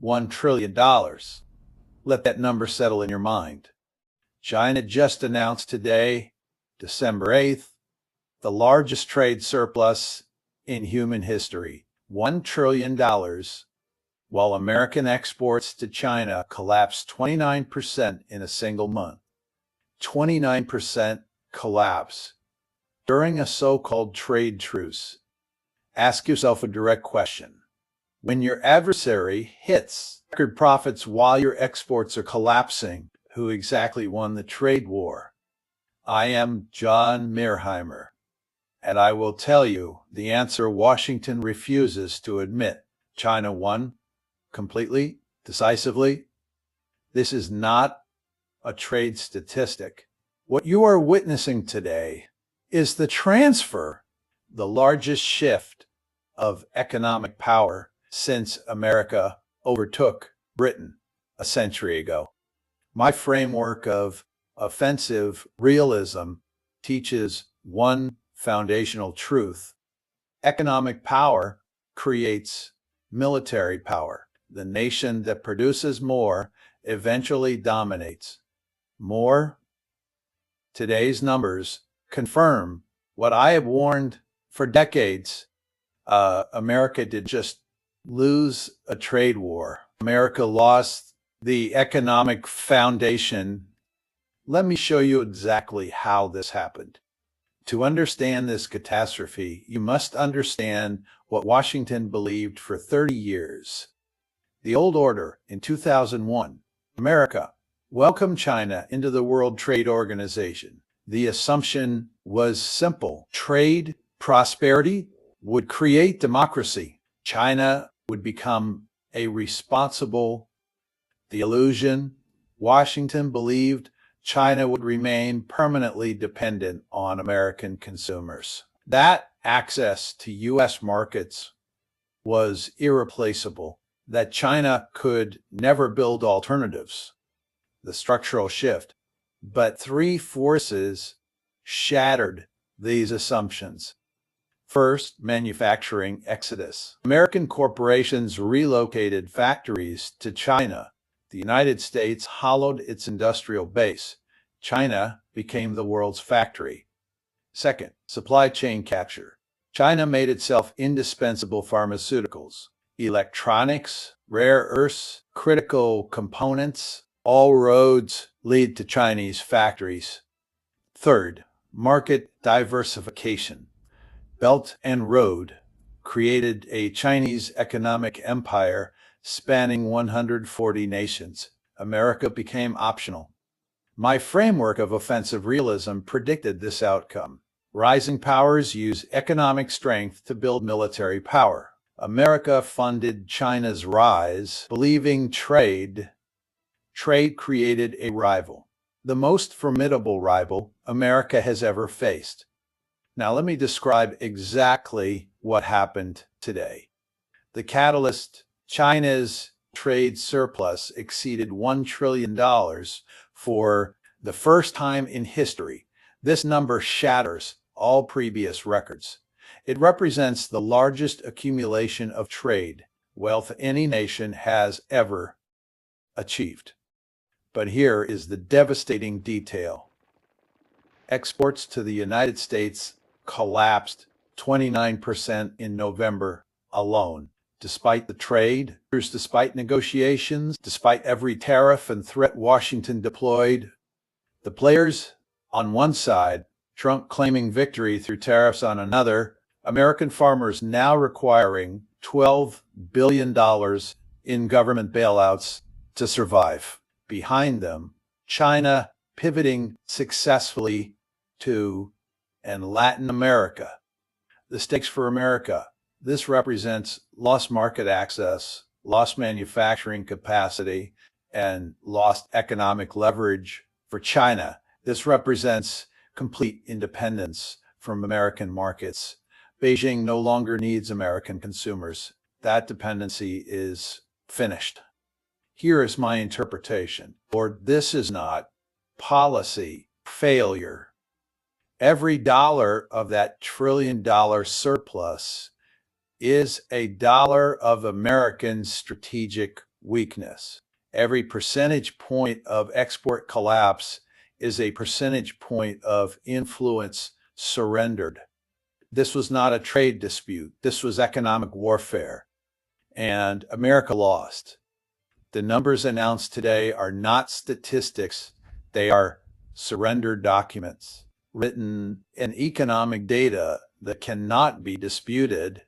$1 trillion. Let that number settle in your mind. China just announced today, December 8th, the largest trade surplus in human history, $1 trillion, while American exports to China collapsed 29% in a single month. 29% collapse during a so-called trade truce. Ask yourself a direct question. When your adversary hits record profits while your exports are collapsing, who exactly won the trade war? I am John Mearheimer, and I will tell you the answer Washington refuses to admit. China won completely, decisively. This is not a trade statistic. What you are witnessing today is the transfer, the largest shift of economic power since America overtook Britain a century ago. My framework of offensive realism teaches one foundational truth. Economic power creates military power. The nation that produces more eventually dominates. More? Today's numbers confirm what I have warned for decades. America did just lose a trade war. America lost the economic foundation. Let me show you exactly how this happened. To understand this catastrophe, you must understand what Washington believed for 30 years. The old order in 2001, America welcomed China into the World Trade Organization. The assumption was simple. Trade, prosperity would create democracy. China would become a responsible. The illusion, Washington believed China would remain permanently dependent on American consumers. That access to U.S. markets was irreplaceable, that China could never build alternatives. The structural shift. But three forces shattered these assumptions. First, manufacturing exodus. American corporations relocated factories to China. The United States hollowed its industrial base. China became the world's factory. Second, supply chain capture. China made itself indispensable pharmaceuticals, electronics, rare earths, critical components. All roads lead to Chinese factories. Third, market diversification. Belt and Road created a Chinese economic empire spanning 140 nations. America became optional. My framework of offensive realism predicted this outcome. Rising powers use economic strength to build military power. America funded China's rise, believing trade created a rival, the most formidable rival America has ever faced. Now let me describe exactly what happened today. The catalyst, China's trade surplus exceeded $1 trillion for the first time in history. This number shatters all previous records. It represents the largest accumulation of trade wealth any nation has ever achieved. But here is the devastating detail. Exports to the United States collapsed 29% in November alone. Despite the trade, despite negotiations, despite every tariff and threat Washington deployed, the players on one side, Trump claiming victory through tariffs on another, American farmers now requiring $12 billion in government bailouts to survive. Behind them, China pivoting successfully to Latin America. The stakes for America. This represents lost market access, lost manufacturing capacity, and lost economic leverage for China. This represents complete independence from American markets. Beijing no longer needs American consumers. That dependency is finished. Here is my interpretation. Lord, this is not policy failure. Every dollar of that $1 trillion surplus is a dollar of American strategic weakness. Every percentage point of export collapse is a percentage point of influence surrendered. This was not a trade dispute. This was economic warfare. And America lost. The numbers announced today are not statistics. They are surrendered documents written in economic data that cannot be disputed.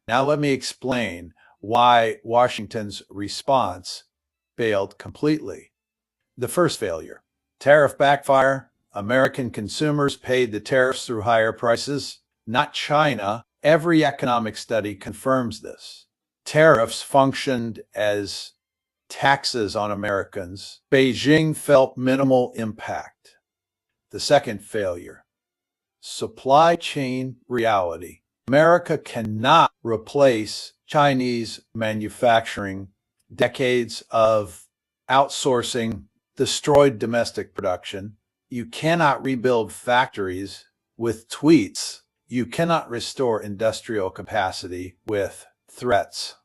Now let me explain why Washington's response failed completely. The first failure, tariff backfire. American consumers paid the tariffs through higher prices, not China. Every economic study confirms this. Tariffs functioned as taxes on Americans. Beijing felt minimal impact. The second failure, supply chain reality. America cannot replace Chinese manufacturing. Decades of outsourcing destroyed domestic production. You cannot rebuild factories with tweets. You cannot restore industrial capacity with threats.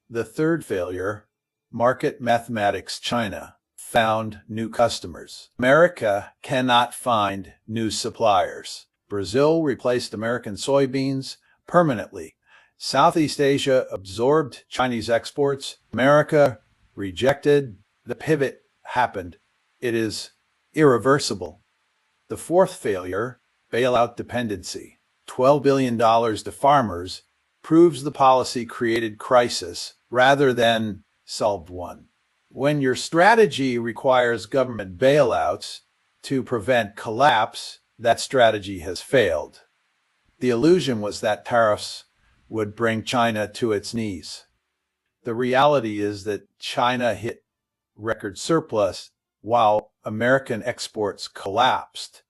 The third failure, market mathematics. China found new customers. America cannot find new suppliers. Brazil replaced American soybeans permanently. Southeast Asia absorbed Chinese exports. America rejected. The pivot happened. It is irreversible. The fourth failure, bailout dependency. $12 billion to farmers proves the policy created crisis rather than solved one. When your strategy requires government bailouts to prevent collapse, that strategy has failed. The illusion was that tariffs would bring China to its knees. The reality is that China hit record surplus while American exports collapsed.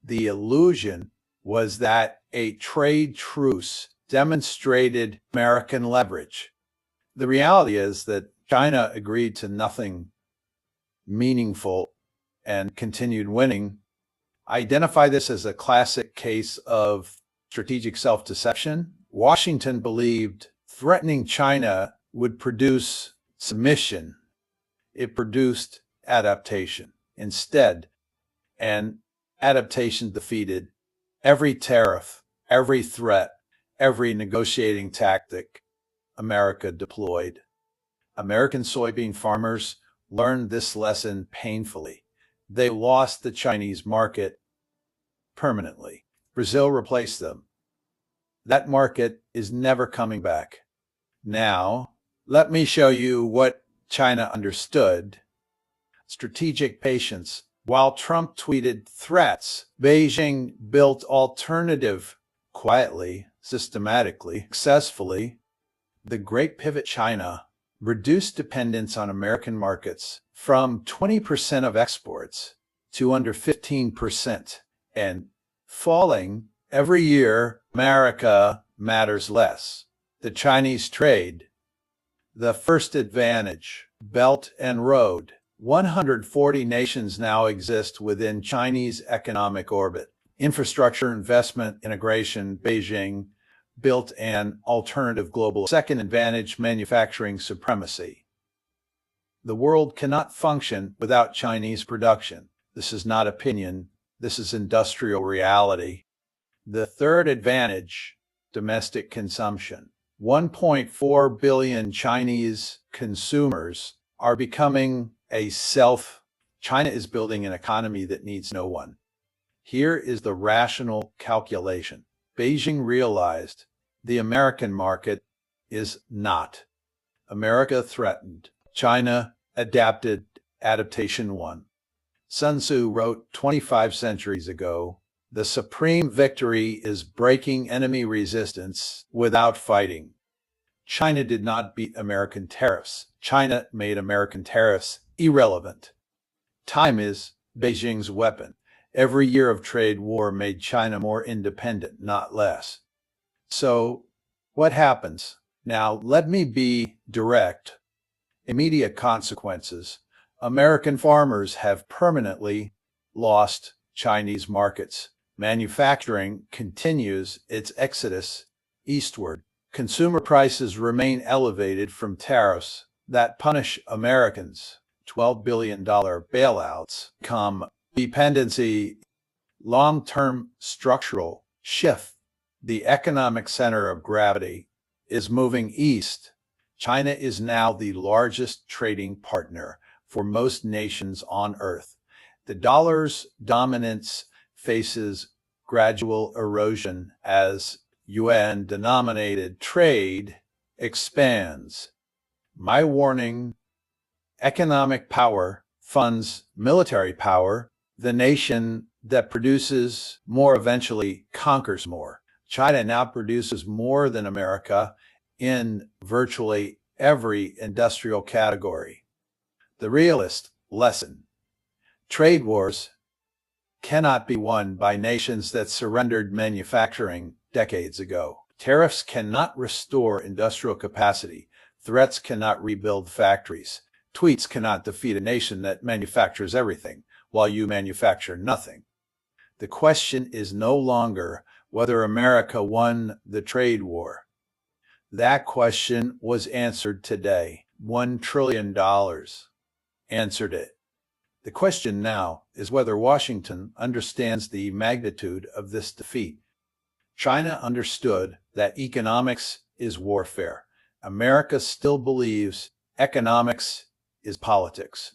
The illusion was that a trade truce demonstrated American leverage. The reality is that China agreed to nothing meaningful and continued winning. I identify this as a classic case of strategic self-deception. Washington believed threatening China would produce submission. It produced adaptation. Instead, and adaptation defeated every tariff, every threat, every negotiating tactic America deployed. American soybean farmers learned this lesson painfully. They lost the Chinese market permanently. Brazil replaced them. That market is never coming back. Now, let me show you what China understood. Strategic patience. While Trump tweeted threats, Beijing built alternative quietly, systematically, successfully. The Great Pivot. China reduced dependence on American markets from 20% of exports to under 15% and falling every year. America matters less. The Chinese trade. The first advantage, Belt and Road. 140 nations now exist within Chinese economic orbit. Infrastructure, investment, integration. Beijing built an alternative global. Second advantage, manufacturing supremacy. The world cannot function without Chinese production. This is not opinion. This is industrial reality. The third advantage, domestic consumption. 1.4 billion Chinese consumers are becoming China is building an economy that needs no one. Here is the rational calculation. Beijing realized the American market is not. America threatened. China adapted. Adaptation won. Sun Tzu wrote 25 centuries ago, "The supreme victory is breaking enemy resistance without fighting." China did not beat American tariffs. China made American tariffs irrelevant. Time is Beijing's weapon. Every year of trade war made China more independent, not less. So, what happens? Now, let me be direct. Immediate consequences. American farmers have permanently lost Chinese markets. Manufacturing continues its exodus eastward. Consumer prices remain elevated from tariffs. that punish Americans. $12 billion bailouts come dependency, long-term structural shift. The economic center of gravity is moving east. China is now the largest trading partner for most nations on Earth. The dollar's dominance faces gradual erosion as UN-denominated trade expands. My warning: economic power funds military power. The nation that produces more eventually conquers more. China now produces more than America in virtually every industrial category. The realist lesson: trade wars cannot be won by nations that surrendered manufacturing decades ago. Tariffs cannot restore industrial capacity. Threats cannot rebuild factories. Tweets cannot defeat a nation that manufactures everything while you manufacture nothing. The question is no longer whether America won the trade war. That question was answered today. $1 trillion answered it. The question now is whether Washington understands the magnitude of this defeat. China understood that economics is warfare. America still believes economics is politics.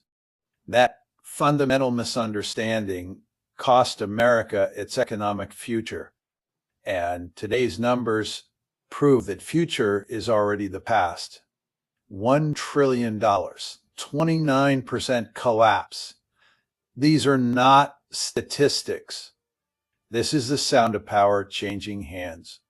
That fundamental misunderstanding cost America its economic future. And today's numbers prove that future is already the past. $1 trillion, 29% collapse. These are not statistics. This is the sound of power changing hands.